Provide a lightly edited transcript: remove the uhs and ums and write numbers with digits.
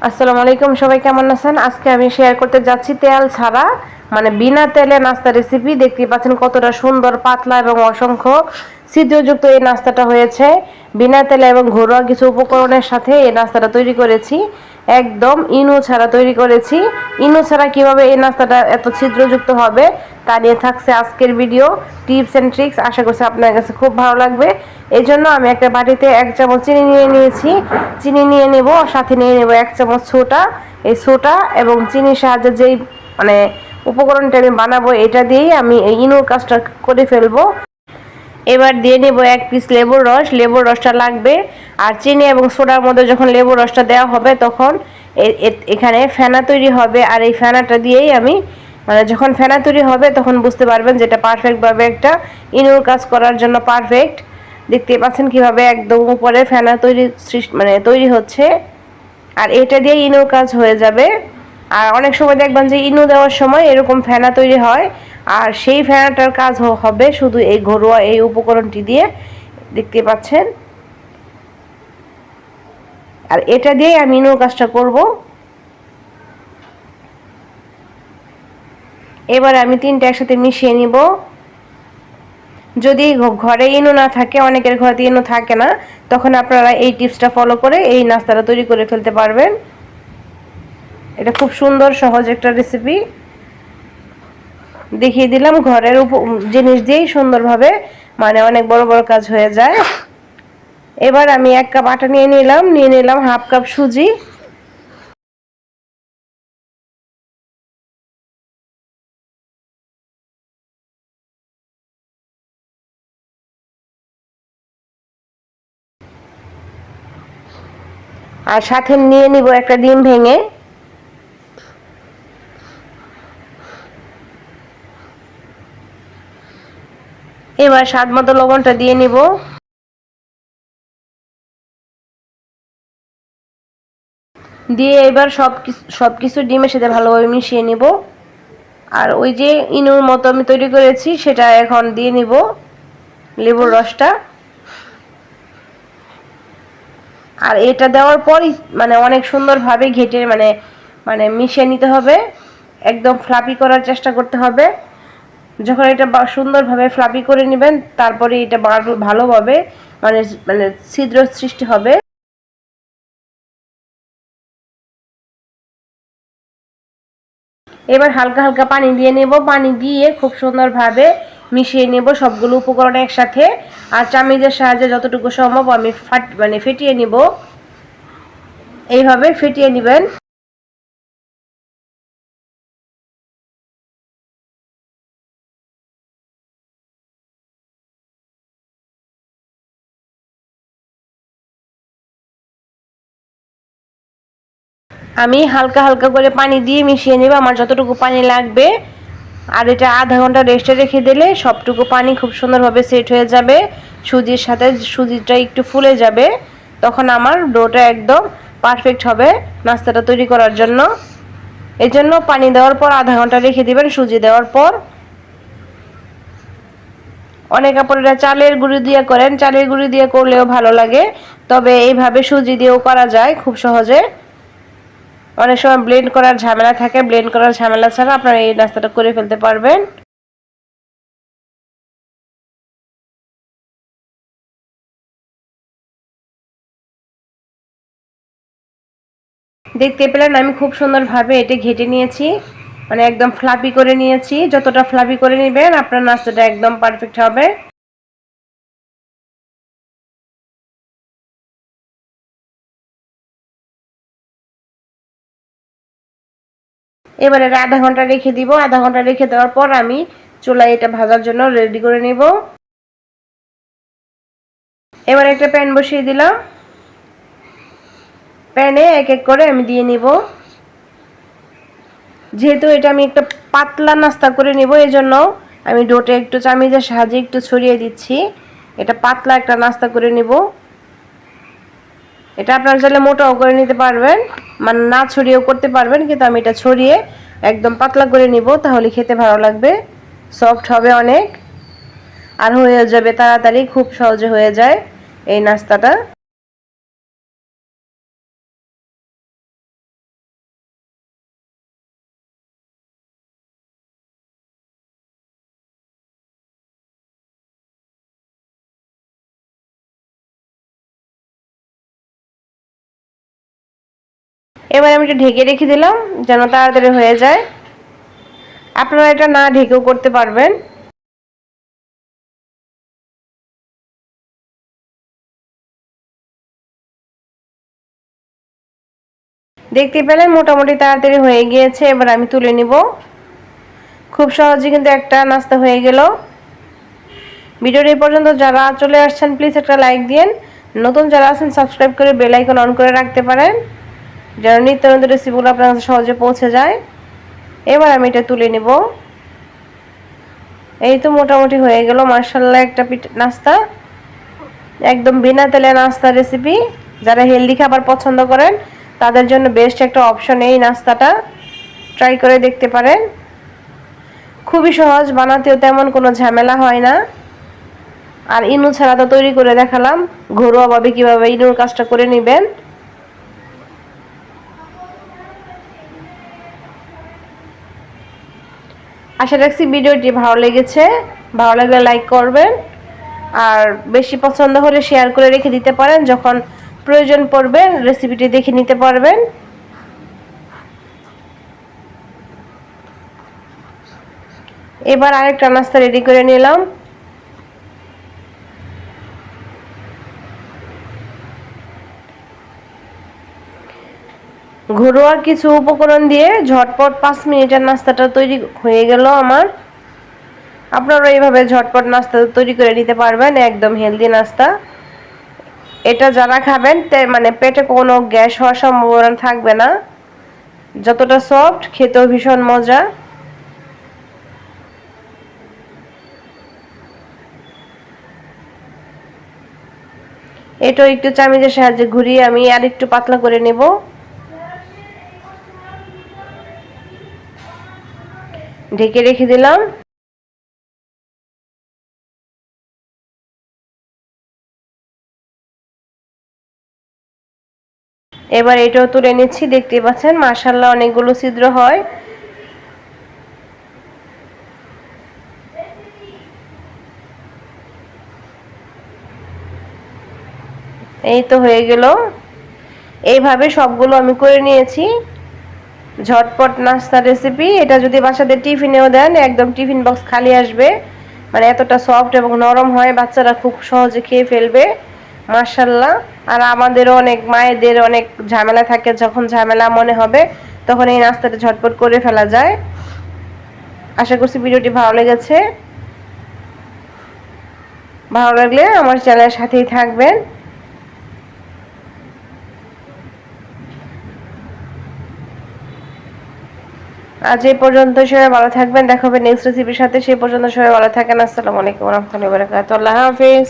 আসসালামু আলাইকুম, সবাই কেমন আছেন? আজকে আমি শেয়ার করতে যাচ্ছি তেল ছাড়া মানে বিনা তেলে নাস্তা রেসিপি। দেখতে পাচ্ছেন কতটা সুন্দর, পাতলা এবং অসংখ্য ছিদ্রযুক্ত এই নাস্তাটা হয়েছে। বিনা তেলে এবং ঘরোয়া কিছু উপকরণের সাথে এই নাস্তাটা তৈরি করেছি। একদম ইনো ছাড়া তৈরি করেছি। ইনো ছাড়া কিভাবে এই নাস্তাটা এত ছিদ্রযুক্ত হবে তা নিয়ে থাকছে আজকের ভিডিও, টিপস অ্যান্ড ট্রিক্স। আশা করছি আপনার কাছে খুব ভালো লাগবে। এই জন্য আমি একটা বাটিতে 1 চামচ চিনি নিয়ে নিয়েছি। চিনি নিয়ে নেব, সাথে নিয়ে নেব 1 চামচ সোডা। এই সোডা এবং চিনির সাহায্যে যেই মানে উপকরণটা আমি বানাবো এটা দিয়েই আমি এই ইনোর কাজটা করে ফেলবো। এবার দিয়ে নেব 1 পিস লেবুর রস। লেবুর রসটা লাগবে। আর চিনি এবং সোডার মধ্যে যখন লেবুর রসটা দেওয়া হবে তখন এখানে ফেনা তৈরি হবে। আর এই ফেনাটা দিয়েই আমি মানে যখন ফেনা তৈরি হবে তখন বুঝতে পারবেন যেটা পারফেক্টভাবে একটা ইনোর কাজ করার জন্য পারফেক্ট। দেখতে পাচ্ছেন কিভাবে একদম উপরে ফেনা তৈরি হচ্ছে। আর এটা দিয়ে ইনোর কাজ হয়ে যাবে। আর অনেক সময় দেখবেন যে ইনো দেওয়ার সময় এরকম ফেনা তৈরি হয়, আর সেই ফেনাটার কাজ হবে শুধু এই ঘরোয়া এই উপকরণটি দিয়ে। দেখতে পাচ্ছেন। আর এটা দিয়ে আমি ইনোর কাজটা করব। এবার আমি তিনটা একসাথে মিশিয়ে নিব। যদি ঘরে ইনো না থাকে, অনেকের ঘরে ইনো থাকে না, তখন আপনারা এই টিপসটা ফলো করে এই নাস্তাটা তৈরি করে ফেলতে পারবেন। এটা খুব সুন্দর সহজ একটা রেসিপি দেখিয়ে দিলাম। ঘরের জিনিস দিয়েই সুন্দরভাবে মানে অনেক বড় বড় কাজ হয়ে যায়। এবার আমি 1 কাপ আটা নিয়ে নিলাম 1/2 কাপ সুজি। আর সাথে নিয়ে নিব একটা ডিম ভেঙে। এবার স্বাদ মতো লবণটা দিয়ে নিব। দিয়ে এবার সবকিছু ডিমের সাথে ভালোভাবে মিশিয়ে নিব। আর ওই যে ইনুর মতো আমি তৈরি করেছি সেটা এখন দিয়ে নিব লেবুর রসটা। আর এটা দেওয়ার পরই মানে অনেক সুন্দরভাবে ঘেটে মানে মানে মিশিয়ে নিতে হবে। একদম ফ্লাপি করার চেষ্টা করতে হবে। যখন এটা সুন্দরভাবে ফ্লাপি করে নেবেন তারপরে এটা ভালোভাবে মানে মানে ছিদ্র সৃষ্টি হবে। এবার হালকা হালকা পানি দিয়ে নেব। পানি দিয়ে খুব সুন্দরভাবে মিশিয়ে নেব সবগুলো উপকরণ একসাথে। আর চামচের সাহায্যে যতটুকু সম্ভব আমি ফেটিয়ে নিব। এইভাবে ফেটিয়ে নেবেন। আমি হালকা হালকা করে পানি দিয়ে মিশিয়ে নেব আমার যতটুকু পানি লাগবে। আর এটা আধা ঘন্টা রেস্টে রেখে দিলে সবটুকু পানি খুব সুন্দরভাবে সেট হয়ে যাবে। সুজির সাথে সুজিটা একটু ফুলে যাবে, তখন আমার ডোটা একদম পারফেক্ট হবে নাস্তাটা তৈরি করার জন্য। এই জন্য পানি দেওয়ার পর আধা ঘন্টা রেখে দিবেন সুজি দেওয়ার পর। অনেক আপনারা চালের গুঁড়ি দিয়ে করেন, চালের গুঁড়ি দিয়ে করলেও ভালো লাগে, তবে এইভাবে সুজি দিয়েও করা যায় খুব সহজে। অনেক সময় ব্লেন্ড করার ঝামেলা থাকে, ব্লেন্ড করার ঝামেলা ছাড়া আপনারা এই নাস্তাটা করে ফেলতে পারবেন। দেখতে পেলেন আমি খুব সুন্দরভাবে এটা ঘেটে নিয়েছি, মানে একদম ফ্লাপি করে নিয়েছি। যতটা ফ্লাপি করে নেবেন আপনার নাস্তাটা একদম পারফেক্ট হবে। এবারে আধা ঘন্টা রেখে দিব। আধা ঘন্টা রেখে দেওয়ার পর আমি চুলায় এটা ভাজার জন্য রেডি করে নেব। এবার একটা প্যান বসিয়ে দিলাম। প্যানে এক এক করে আমি দিয়ে নিব। যেহেতু এটা আমি একটা পাতলা নাস্তা করে নিব, এজন্য আমি ডোটা একটু চামচের সাহায্যে একটু ছড়িয়ে দিচ্ছি। এটা পাতলা একটা নাস্তা করে নিব। এটা আপনারা চাইলে মোটাও করে নিতে পারবেন, মানে না ছড়িয়েও করতে পারবেন, কিন্তু আমি এটা ছড়িয়ে একদম পাতলা করে নিব, তাহলে খেতে ভালো লাগবে, সফট হবে অনেক, আর হয়ে যাবে তাড়াতাড়ি, খুব সহজে হয়ে যায় এই নাস্তাটা। এবার আমি একটু ঢেকে রেখে দিলাম যেন তাড়াতাড়ি হয়ে যায়। আপনারা এটা না ঢেকেও করতে পারবেন। দেখতে পেলেন মোটামুটি তাড়াতাড়ি হয়ে গিয়েছে। এবার আমি তুলে নিব। খুব সহজে কিন্তু একটা নাস্তা হয়ে গেল। ভিডিওর এই পর্যন্ত যারা চলে আসছেন প্লিজ একটা লাইক দিন। নতুন যারা আছেন সাবস্ক্রাইব করে বেল আইকন অন করে রাখতে পারেন যেন নিত্য নতুন রেসিপিগুলো আপনার কাছে সহজে পৌঁছে যায়। এবার আমি এটা তুলে নিব। এই তো মোটামুটি হয়ে গেল মাশাআল্লাহ একটা নাস্তা, একদম বিনা তেলে নাস্তা রেসিপি। যারা হেলদি খাবার পছন্দ করেন তাদের জন্য বেস্ট একটা অপশন এই নাস্তাটা, ট্রাই করে দেখতে পারেন। খুবই সহজ, বানাতেও তেমন কোনো ঝামেলা হয় না। আর ইনু ছাড়া তো তৈরি করে দেখালাম, ঘরোয়াভাবে কিভাবে ইনুর কাজটা করে নেবেন। আশা রাখছি ভিডিওটি ভালো লেগেছে। ভালো লাগলে লাইক করবেন, আর বেশি পছন্দ হলে শেয়ার করে রেখে দিতে পারেন, যখন প্রয়োজন পড়বে রেসিপিটি দেখে নিতে পারবেন। এবার আরেকটা নাস্তা রেডি করে নিলাম। ঘরোয়া কিছু উপকরণ দিয়ে ঝটপট 5 মিনিটের নাস্তাটা তৈরি হয়ে গেল আমার। আপনারা এইভাবে ঝটপট নাস্তা তৈরি করে নিতে পারবেন, একদম হেলদি নাস্তা। এটা যারা খাবেন মানে পেটে কোনো গ্যাস হওয়ার সম্ভাবনা থাকবে না। যতটা সফট, খেতেও ভীষণ মজা। এটা একটু চামিচের সাহায্যে ঘুরিয়ে আমি আর একটু পাতলা করে নেব। ঢেকে রেখে দিলাম। এবার এটাও তুলে নিচ্ছি। দেখতে পাচ্ছেন মাশাআল্লাহ অনেকগুলো ছিদ্র হয়। এই তো হয়ে গেল। এইভাবে সবগুলো আমি করে নিয়েছি। ঝটপট নাস্তা রেসিপি। এটা যদি বাসাতে টিফিনেও দেন একদম টিফিন বক্স খালি আসবে, মানে এতটা সফট এবং নরম হয়, বাচ্চারা খুব সহজে খেয়ে ফেলবে মাশাআল্লাহ। আর আমাদেরও অনেক মায়েদের অনেক ঝামেলা থাকে, যখন ঝামেলা মনে হবে তখন এই নাস্তাটা ঝটপট করে ফেলা যায়। আশা করছি ভিডিওটি ভালো লেগেছে। ভালো লাগলে আমার চ্যানেলের সাথেই থাকবেন। আজ এই পর্যন্ত, সবাই ভালো থাকবেন। দেখা হবে নেক্সট রেসিপির সাথে। সেই পর্যন্ত সবাই ভালো থাকেন। আসসালামু আলাইকুম ওয়া রাহমাতুল্লাহি ওয়া বারাকাতুহু। আল্লাহ হাফেজ।